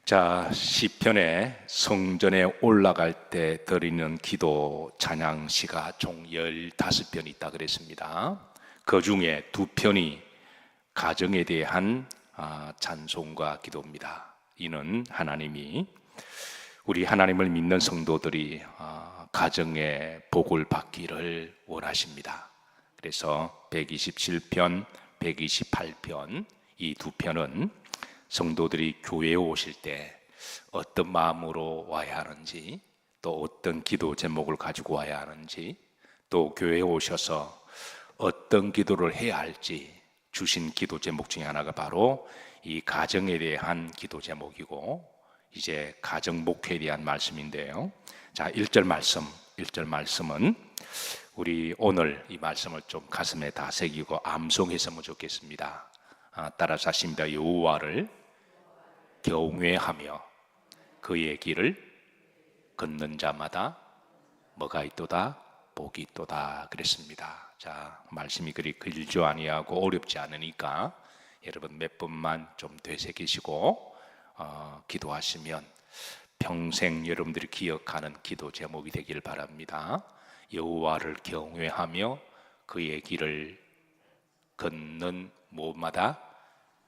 자, 시편에 성전에 올라갈 때 드리는 기도 찬양시가 총 15편이 있다 그랬습니다. 그 중에 2편이 가정에 대한 찬송과 기도입니다. 이는 하나님이 우리 하나님을 믿는 성도들이 가정의 복을 받기를 원하십니다. 그래서 127편, 128편 이 2편은 성도들이 교회에 오실 때 어떤 마음으로 와야 하는지, 또 어떤 기도 제목을 가지고 와야 하는지, 또 교회에 오셔서 어떤 기도를 해야 할지 주신 기도 제목 중에 하나가 바로 이 가정에 대한 기도 제목이고, 이제 가정 목회에 대한 말씀인데요. 자, 1절 말씀은 우리 오늘 이 말씀을 좀 가슴에 다 새기고 암송했으면 좋겠습니다. 따라서 하십니다. 여호와를 경외하며 그의 길을 걷는 자마다 뭐가 있도다? 복이 있도다 그랬습니다. 자, 말씀이 그리 길지 아니하고 어렵지 않으니까 여러분 몇 번만 좀 되새기시고 기도하시면 평생 여러분들이 기억하는 기도 제목이 되길 바랍니다. 여호와를 경외하며 그의 길을 걷는 무엇마다?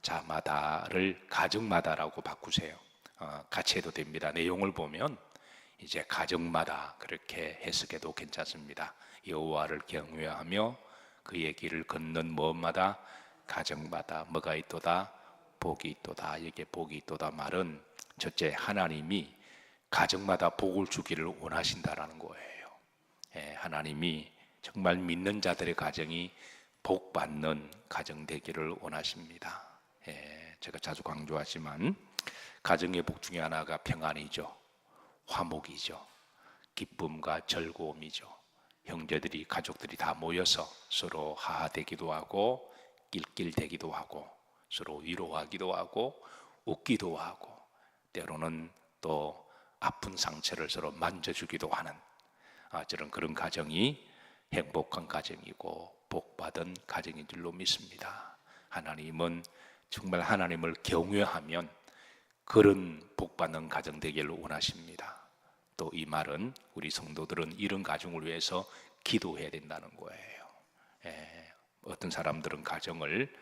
자마다를 가정마다라고 바꾸세요. 같이 해도 됩니다. 내용을 보면 이제 가정마다 그렇게 해석해도 괜찮습니다. 여호와를 경외하며 그의 길을 걷는 무엇마다? 가정마다 뭐가 있도다? 복이 있도다. 이게 복이 있도다 말은 첫째, 하나님이 가정마다 복을 주기를 원하신다라는 거예요. 하나님이 정말 믿는 자들의 가정이 복 받는 가정 되기를 원하십니다. 제가 자주 강조하지만 가정의 복 중에 하나가 평안이죠. 화목이죠. 기쁨과 즐거움이죠. 형제들이, 가족들이 다 모여서 서로 하하되기도 하고 낄낄대기도 하고 서로 위로하기도 하고 웃기도 하고 때로는 또 아픈 상처를 서로 만져주기도 하는 저는 그런 가정이 행복한 가정이고 복받은 가정인 줄로 믿습니다. 하나님은 정말 하나님을 경외하면 그런 복받는 가정 되기를 원하십니다. 또 이 말은 우리 성도들은 이런 가정을 위해서 기도해야 된다는 거예요. 어떤 사람들은 가정을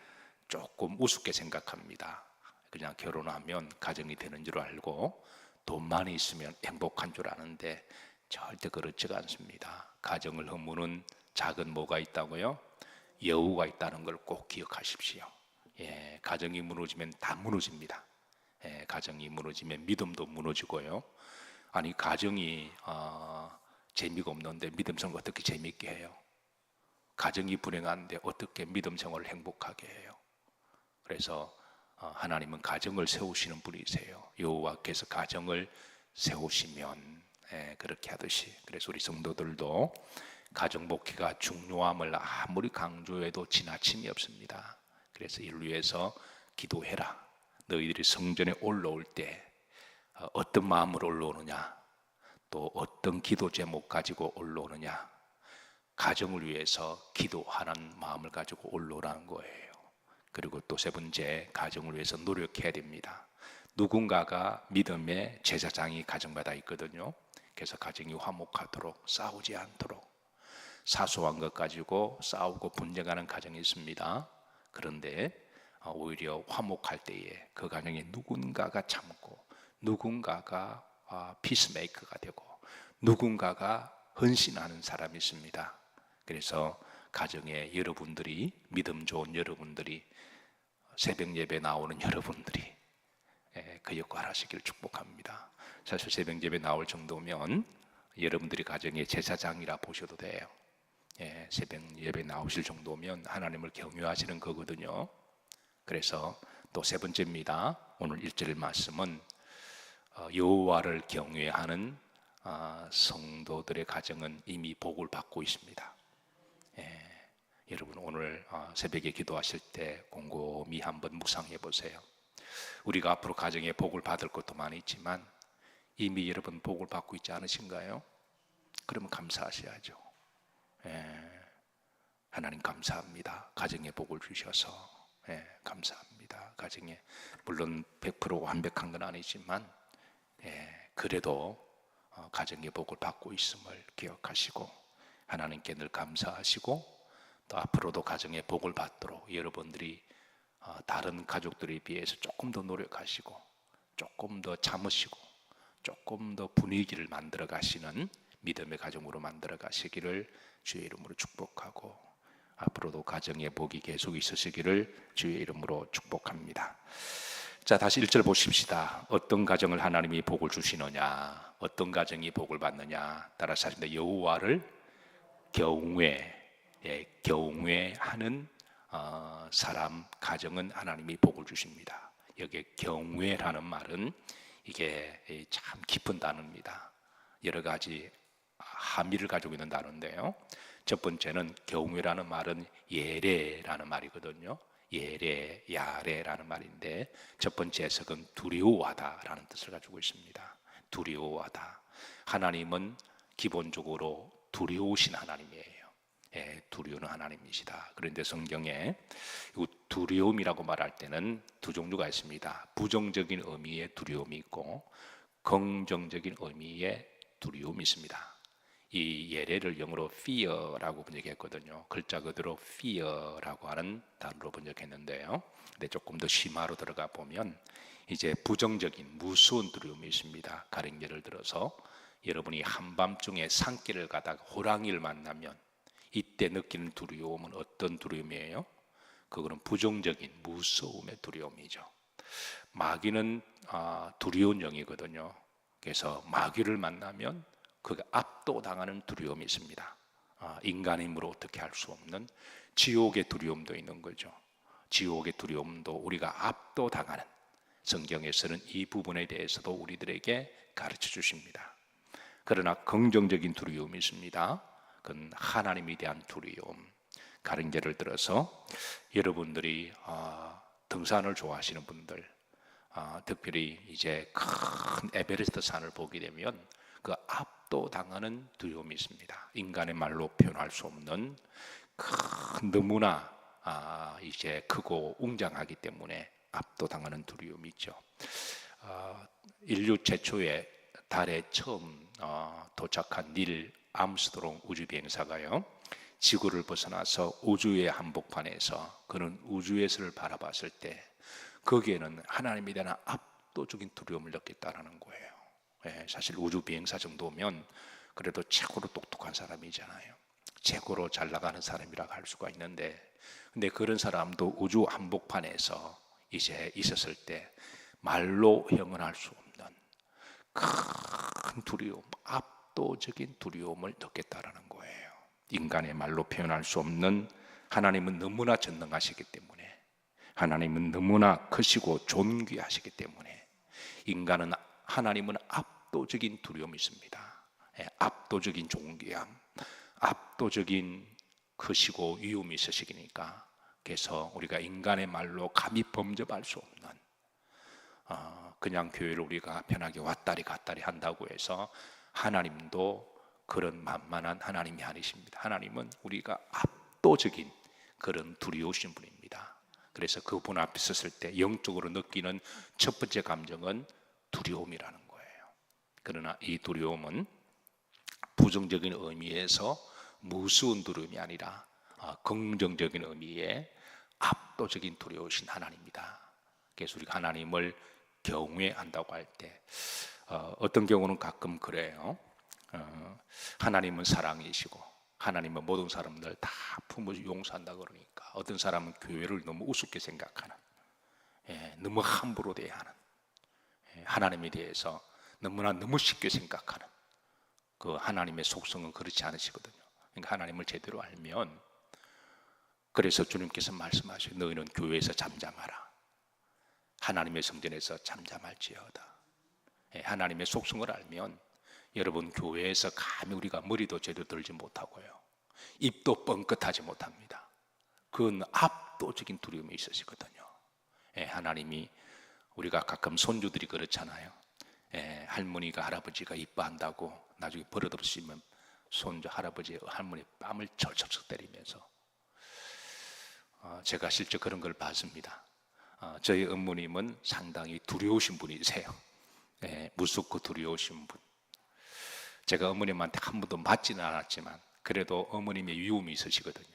조금 우습게 생각합니다. 그냥 결혼하면 가정이 되는 줄 알고 돈만 있으면 행복한 줄 아는데 절대 그렇지가 않습니다. 가정을 허무는 작은 뭐가 있다고요? 여우가 있다는 걸 꼭 기억하십시오. 가정이 무너지면 다 무너집니다. 가정이 무너지면 믿음도 무너지고요. 아니 가정이 재미가 없는데 믿음 생활 어떻게 재미있게 해요? 가정이 불행한데 어떻게 믿음 생활을 행복하게 해요? 그래서 하나님은 가정을 세우시는 분이세요. 여호와께서 가정을 세우시면 그렇게 하듯이, 그래서 우리 성도들도 가정 목회가 중요함을 아무리 강조해도 지나침이 없습니다. 그래서 이를 위해서 기도해라. 너희들이 성전에 올라올 때 어떤 마음으로 올라오느냐, 또 어떤 기도 제목 가지고 올라오느냐, 가정을 위해서 기도하는 마음을 가지고 올라오라는 거예요. 그리고 또 세 번째, 가정을 위해서 노력해야 됩니다. 누군가가 믿음의 제사장이 가정마다 있거든요. 그래서 가정이 화목하도록, 싸우지 않도록, 사소한 것 가지고 싸우고 분쟁하는 가정이 있습니다. 그런데 오히려 화목할 때에 그 가정에 누군가가 참고, 누군가가 피스메이커가 되고, 누군가가 헌신하는 사람이 있습니다. 그래서 가정에 여러분들이, 믿음 좋은 여러분들이, 새벽 예배 나오는 여러분들이 그 역할 하시길 축복합니다. 사실 새벽 예배 나올 정도면 여러분들이 가정의 제사장이라 보셔도 돼요. 새벽 예배 나오실 정도면 하나님을 경외하시는 거거든요. 그래서 또 세 번째입니다. 오늘 1절 말씀은 여호와를 경외하는 성도들의 가정은 이미 복을 받고 있습니다. 여러분 오늘 새벽에 기도하실 때 곰곰이 한번 묵상해 보세요. 우리가 앞으로 가정에 복을 받을 것도 많이 있지만 이미 여러분 복을 받고 있지 않으신가요? 그러면 감사하셔야죠. 하나님 감사합니다. 가정에 복을 주셔서 감사합니다. 있습니다. 가정에 물론 100% 완벽한 건 아니지만 그래도 가정의 복을 받고 있음을 기억하시고 하나님께 늘 감사하시고 또 앞으로도 가정의 복을 받도록 여러분들이 다른 가족들에 비해서 조금 더 노력하시고 조금 더 참으시고 조금 더 분위기를 만들어 가시는 믿음의 가정으로 만들어 가시기를 주의 이름으로 축복하고 앞으로도 가정의 복이 계속 있으시기를 주의 이름으로 축복합니다. 자, 다시 1절 보십시다. 어떤 가정을 하나님이 복을 주시느냐, 어떤 가정이 복을 받느냐. 따라서 하십니다. 여호와를 경외하는 사람 가정은 하나님이 복을 주십니다. 여기에 경외라는 말은 이게 참 깊은 단어입니다. 여러 가지 함의를 가지고 있는 단어인데요. 첫 번째는 경외라는 말은 예레라는 말이거든요. 예레, 야레라는 말인데 첫 번째 해석은 두려워하다라는 뜻을 가지고 있습니다. 두려워하다. 하나님은 기본적으로 두려우신 하나님이에요. 두려운 하나님이시다. 그런데 성경에 두려움이라고 말할 때는 두 종류가 있습니다. 부정적인 의미의 두려움이 있고 긍정적인 의미의 두려움이 있습니다. 이 예레를 영어로 fear라고 번역했거든요. 글자 그대로 fear라고 하는 단어로 번역했는데요. 근데 조금 더 심화로 들어가 보면 이제 부정적인 무서운 두려움이 있습니다. 가령 예를 들어서 여러분이 한밤중에 산길을 가다가 호랑이를 만나면 이때 느끼는 두려움은 어떤 두려움이에요? 그거는 부정적인 무서움의 두려움이죠. 마귀는 두려운 영이거든요. 그래서 마귀를 만나면 그게 압도당하는 두려움이 있습니다. 인간의 힘으로 어떻게 할 수 없는 지옥의 두려움도 있는 거죠. 지옥의 두려움도 우리가 압도당하는, 성경에서는 이 부분에 대해서도 우리들에게 가르쳐 주십니다. 그러나 긍정적인 두려움이 있습니다. 그건 하나님에 대한 두려움. 다른 예를 들어서 여러분들이 등산을 좋아하시는 분들, 특별히 이제 큰 에베레스트 산을 보게 되면 그 압도당하는 두려움이 있습니다. 인간의 말로 표현할 수 없는 너무나 이제 크고 웅장하기 때문에 압도당하는 두려움이 있죠. 인류 최초의 달에 처음 도착한 닐 암스트롱 우주비행사가요, 지구를 벗어나서 우주의 한복판에서 그는 우주에서를 바라봤을 때 거기에는 하나님에 대한 압도적인 두려움을 느꼈다는 거예요. 사실 우주비행사 정도면 그래도 최고로 똑똑한 사람이잖아요. 최고로 잘 나가는 사람이라고 할 수가 있는데, 근데 그런 사람도 우주 한복판에서 이제 있었을 때 말로 형언할 수 없는 큰 두려움, 압도적인 두려움을 느꼈다라는 거예요. 인간의 말로 표현할 수 없는, 하나님은 너무나 전능하시기 때문에, 하나님은 너무나 크시고 존귀하시기 때문에 하나님은 압도적인 두려움이 있습니다. 압도적인 존귀함, 압도적인 크시고 위엄이 있으시니까, 그래서 우리가 인간의 말로 감히 범접할 수 없는, 그냥 교회를 우리가 편하게 왔다리 갔다리 한다고 해서 하나님도 그런 만만한 하나님이 아니십니다. 하나님은 우리가 압도적인 그런 두려우신 분입니다. 그래서 그분 앞에 섰을 때 영적으로 느끼는 첫 번째 감정은 두려움이라는 거예요. 그러나 이 두려움은 부정적인 의미에서 무서운 두려움이 아니라 긍정적인 의미의 압도적인 두려우신 하나님입니다. 그래서 우리가 하나님을 경외한다고 할 때 어떤 경우는 가끔 그래요. 하나님은 사랑이시고 하나님은 모든 사람들 다 품어주고 용서한다 그러니까 어떤 사람은 교회를 너무 우습게 생각하는, 너무 함부로 대하는, 하나님에 대해서 너무 쉽게 생각하는, 그 하나님의 속성은 그렇지 않으시거든요. 그러니까 하나님을 제대로 알면, 그래서 주님께서 말씀하셔요. 너희는 교회에서 잠잠하라. 하나님의 성전에서 잠잠할지어다. 하나님의 속성을 알면 여러분, 교회에서 감히 우리가 머리도 제대로 들지 못하고요, 입도 뻥끗하지 못합니다. 그건 압도적인 두려움이 있으시거든요. 하나님이, 우리가 가끔 손주들이 그렇잖아요. 할머니가 할아버지가 이뻐한다고 나중에 버릇없으면 손주 할아버지 할머니 뺨을 철철철 때리면서, 제가 실제 그런 걸 봤습니다. 저희 어머님은 상당히 두려우신 분이세요. 예, 무섭고 두려우신 분. 제가 어머님한테 한 번도 맞지는 않았지만 그래도 어머님의 위험이 있으시거든요.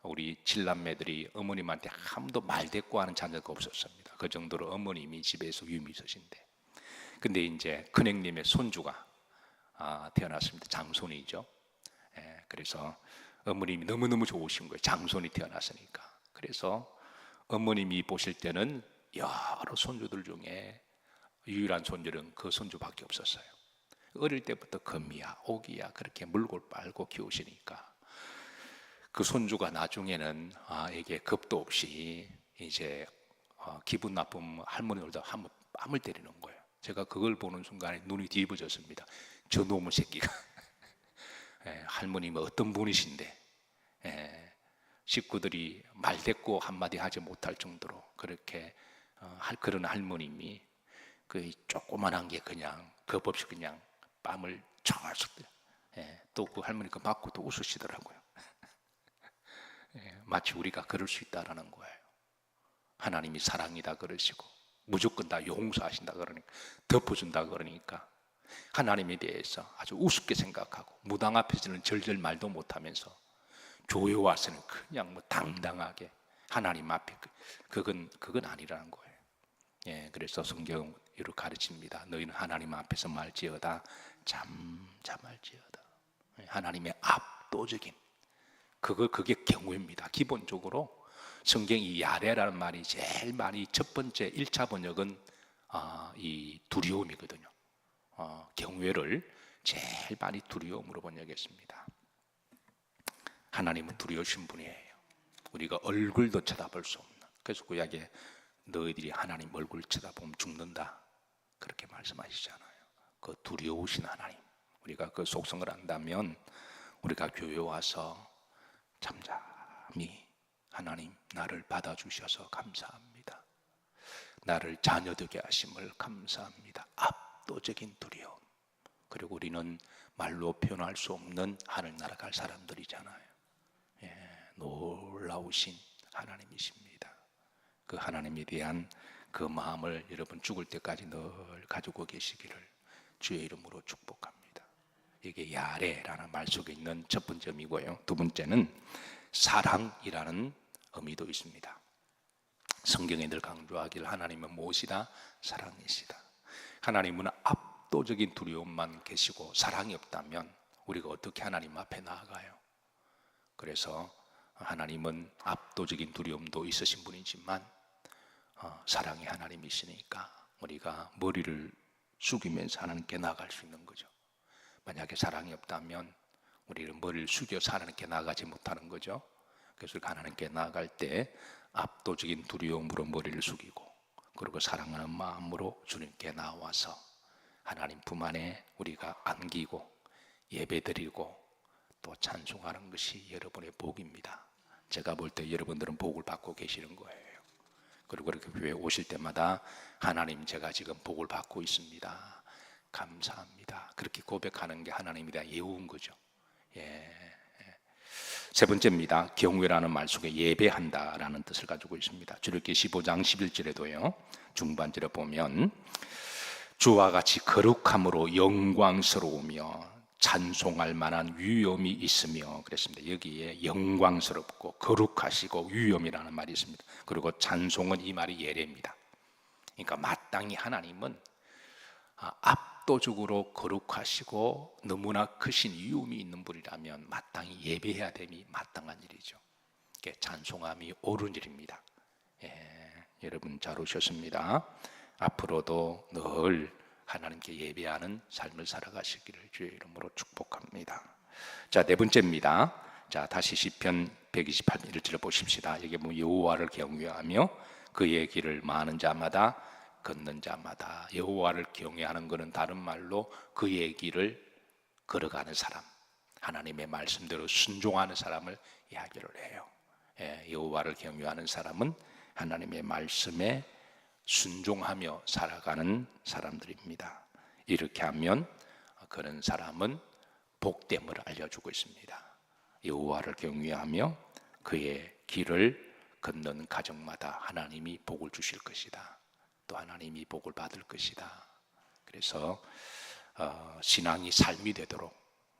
우리 칠남매들이 어머님한테 한 번도 말대꾸하는 자녀가 없었습니다. 그 정도로 어머님이 집에서 위험이 있으신데, 근데 이제 큰형님의 손주가 태어났습니다. 장손이죠. 예, 그래서 어머님이 너무너무 좋으신 거예요. 장손이 태어났으니까. 그래서 어머님이 보실 때는 여러 손주들 중에 유일한 손주는 그 손주밖에 없었어요. 어릴 때부터 금이야 오기야 그렇게 물고 빨고 키우시니까 그 손주가 나중에는 에게 겁도 없이 이제 기분 나쁜 할머니들도 한번 뺨을 때리는 거예요. 제가 그걸 보는 순간에 눈이 뒤집어졌습니다. 저 놈의 새끼가 할머님은 어떤 분이신데 식구들이 말대꾸 한마디 하지 못할 정도로 그렇게 그런 할머님이 그 조그만한 게 그냥 겁 없이 그냥 뺨을 쳐서 또 그 할머니 그 맞고 또 웃으시더라고요. 마치 우리가 그럴 수 있다라는 거예요. 하나님이 사랑이다 그러시고 무조건 다 용서하신다 그러니까 덮어준다 그러니까 하나님에 대해서 아주 우습게 생각하고 무당 앞에서는 절절 말도 못하면서 교회 와서는 그냥 뭐 당당하게 하나님 앞에 그건 아니라는 거예요. 예, 그래서 성경 이렇게 가르칩니다. 너희는 하나님 앞에서 말지어다 잠잠할지어다. 하나님의 압도적인 그게 경우입니다. 기본적으로 성경 이 야레라는 말이 제일 많이 첫 번째 1차 번역은 이 두려움이거든요. 경외를 제일 많이 두려움으로 번역했습니다. 하나님은 두려우신 분이에요. 우리가 얼굴도 쳐다볼 수 없는. 그래서 구약에 너희들이 하나님 얼굴 쳐다보면 죽는다 그렇게 말씀하시잖아요. 그 두려우신 하나님, 우리가 그 속성을 안다면 우리가 교회 와서 잠잠히 하나님 나를 받아주셔서 감사합니다. 나를 자녀되게 하심을 감사합니다. 압도적인 두려움. 그리고 우리는 말로 표현할 수 없는 하늘 나라갈 사람들이잖아요. 놀라우신 하나님이십니다. 그 하나님에 대한 그 마음을 여러분 죽을 때까지 늘 가지고 계시기를 주의 이름으로 축복합니다. 이게 야레라는 말 속에 있는 첫 번째 의미고요. 두 번째는 사랑이라는 의미도 있습니다. 성경에 늘 강조하기를 하나님은 무엇이다? 사랑이시다. 하나님은 압도적인 두려움만 계시고 사랑이 없다면 우리가 어떻게 하나님 앞에 나아가요? 그래서 하나님은 압도적인 두려움도 있으신 분이지만 사랑의 하나님이시니까 우리가 머리를 숙이면서 하나님께 나아갈 수 있는 거죠. 만약에 사랑이 없다면 우리는 머리를 숙여서 하나님께 나아가지 못하는 거죠. 그래서 우리가 하나님께 나아갈 때 압도적인 두려움으로 머리를 숙이고 그리고 사랑하는 마음으로 주님께 나와서 하나님 품 안에 우리가 안기고 예배드리고 또 찬송하는 것이 여러분의 복입니다. 제가 볼 때 여러분들은 복을 받고 계시는 거예요. 그리고 이렇게 교회에 오실 때마다 하나님 제가 지금 복을 받고 있습니다. 감사합니다. 그렇게 고백하는 게 하나님에 대한 예우인 거죠. 세 번째입니다. 경외라는 말 속에 예배한다라는 뜻을 가지고 있습니다. 출애굽기 15장 11절에도요. 중반절에 보면 주와 같이 거룩함으로 영광스러우며 찬송할 만한 위엄이 있으며 그랬습니다. 여기에 영광스럽고 거룩하시고 위엄이라는 말이 있습니다. 그리고 찬송은 이 말이 예례입니다. 그러니까 마땅히 하나님은 압도적으로 거룩하시고 너무나 크신 위엄이 있는 분이라면 마땅히 예배해야 됨이 마땅한 일이죠. 찬송함이 옳은 일입니다. 여러분 잘 오셨습니다. 앞으로도 늘 하나님께 예배하는 삶을 살아가시기를 주의 이름으로 축복합니다. 자, 네 번째입니다. 자, 다시 시편 128편 1절을 보십시다. 여기 보면 여호와를 경외하며 그의 길을 많은 자마다 걷는 자마다. 여호와를 경외하는 것은 다른 말로 그의 길을 걸어가는 사람, 하나님의 말씀대로 순종하는 사람을 이야기를 해요. 여호와를 경외하는 사람은 하나님의 말씀에 순종하며 살아가는 사람들입니다. 이렇게 하면 그런 사람은 복됨을 알려주고 있습니다. 여호와를 경외하며 그의 길을 걷는 가정마다 하나님이 복을 주실 것이다. 또 하나님이 복을 받을 것이다. 그래서 신앙이 삶이 되도록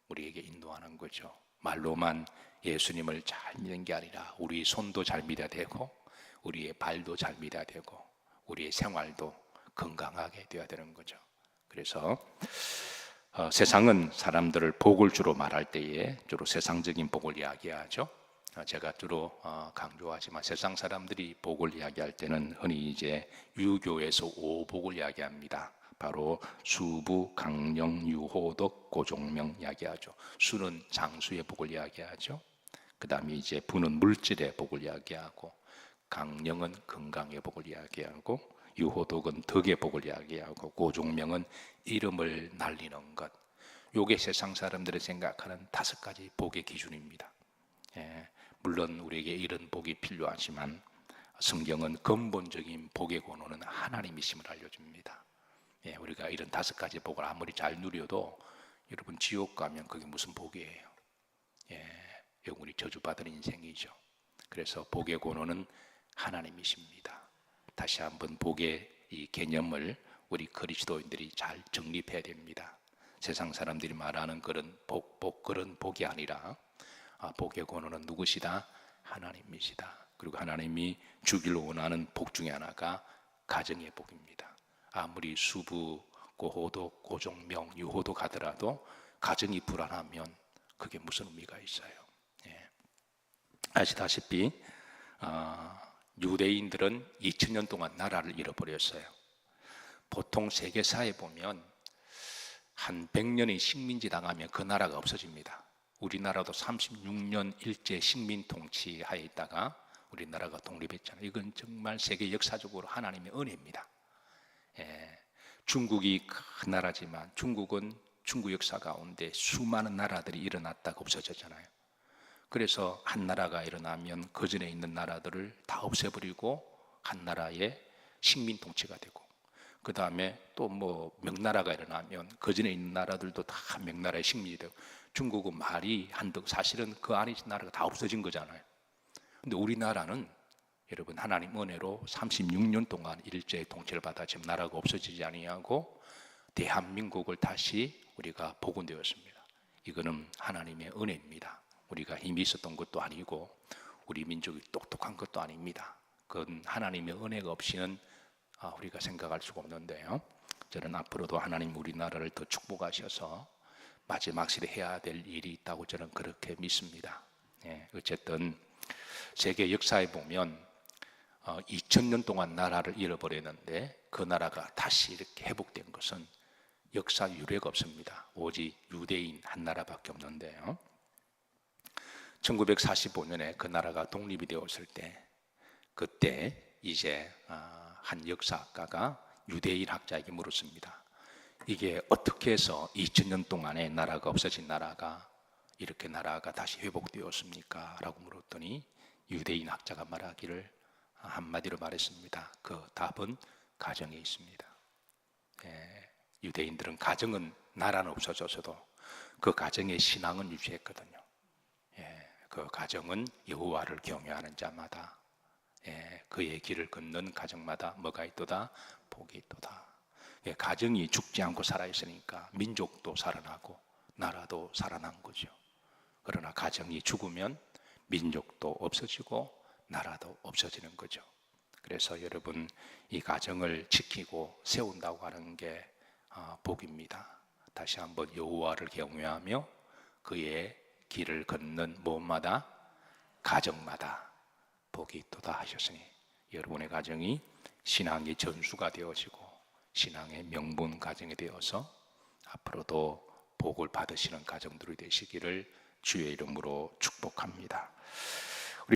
우리에게 인도하는 거죠. 말로만 예수님을 잘 믿는 게 아니라 우리 손도 잘 믿어야 되고 우리의 발도 잘 믿어야 되고 우리의 생활도 건강하게 되어야 되는 거죠. 그래서 세상은 사람들을 복을 주로 말할 때에 주로 세상적인 복을 이야기하죠. 제가 주로 강조하지만 세상 사람들이 복을 이야기할 때는 흔히 이제 유교에서 오복을 이야기합니다. 바로 수부, 강령, 유호덕, 고종명 이야기하죠. 수는 장수의 복을 이야기하죠. 그 다음에 이제 부는 물질의 복을 이야기하고, 강령은 건강의 복을 이야기하고, 유호덕은 덕의 복을 이야기하고, 고종명은 이름을 날리는 것. 요게 세상 사람들이 생각하는 5가지 복의 기준입니다. 물론 우리에게 이런 복이 필요하지만 성경은 근본적인 복의 권호는 하나님이심을 알려줍니다. 우리가 이런 5가지 복을 아무리 잘 누려도 여러분 지옥 가면 그게 무슨 복이에요? 영원히 저주받은 인생이죠. 그래서 복의 권호는 하나님이십니다. 다시 한번 복의 이 개념을 우리 그리스도인들이 잘 정립해야 됩니다. 세상 사람들이 말하는 그런 그런 복이 아니라 복의 권호는 누구시다? 하나님이시다. 그리고 하나님이 주기를 원하는 복 중에 하나가 가정의 복입니다. 아무리 수부, 고호도, 고종명, 유호도 가더라도 가정이 불안하면 그게 무슨 의미가 있어요? 아시다시피 유대인들은 2000년 동안 나라를 잃어버렸어요. 보통 세계사에 보면 한 100년의 식민지 당하면 그 나라가 없어집니다. 우리나라도 36년 일제 식민 통치 하에 있다가 우리나라가 독립했잖아요. 이건 정말 세계 역사적으로 하나님의 은혜입니다. 중국이 큰 나라지만 중국은 중국 역사 가운데 수많은 나라들이 일어났다가 없어졌잖아요. 그래서 한 나라가 일어나면 그 전에 있는 나라들을 다 없애버리고 한 나라의 식민 통치가 되고, 그 다음에 또 뭐 명나라가 일어나면 그 전에 있는 나라들도 다 명나라의 식민이 되고, 중국은 말이 한덕, 사실은 그 안에 있는 나라가 다 없어진 거잖아요. 근데 우리나라는 여러분 하나님 은혜로 36년 동안 일제의 통치를 받아 지금 나라가 없어지지 아니하고 대한민국을 다시 우리가 복원되었습니다. 이거는 하나님의 은혜입니다. 우리가 힘이 있었던 것도 아니고 우리 민족이 똑똑한 것도 아닙니다. 그건 하나님의 은혜가 없이는 우리가 생각할 수가 없는데요. 저는 앞으로도 하나님 우리나라를 더 축복하셔서 마지막 시대에 해야 될 일이 있다고 저는 그렇게 믿습니다. 어쨌든 세계 역사에 보면 2000년 동안 나라를 잃어버렸는데 그 나라가 다시 이렇게 회복된 것은 역사 유례가 없습니다. 오직 유대인 한 나라밖에 없는데요. 1945년에 그 나라가 독립이 되었을 때, 그때 이제 한 역사학가가 유대인 학자에게 물었습니다. 이게 어떻게 해서 2000년 동안에 나라가 없어진 나라가 이렇게 나라가 다시 회복되었습니까? 라고 물었더니 유대인 학자가 말하기를 한마디로 말했습니다. 그 답은 가정에 있습니다. 유대인들은 가정은 나라는 없어졌어도 그 가정의 신앙은 유지했거든요. 그 가정은 여호와를 경외하는 자마다, 그의 길을 걷는 가정마다 뭐가 있도다? 복이 있도다. 가정이 죽지 않고 살아있으니까 민족도 살아나고 나라도 살아난 거죠. 그러나 가정이 죽으면 민족도 없어지고 나라도 없어지는 거죠. 그래서 여러분 이 가정을 지키고 세운다고 하는 게 복입니다. 다시 한번 여호와를 경외하며 그의 길을 걷는 무엇마다? 가정마다 복이 있도다 하셨으니 여러분의 가정이 신앙의 전수가 되어지고 신앙의 명분 가정이 되어서 앞으로도 복을 받으시는 가정들이 되시기를 주의 이름으로 축복합니다.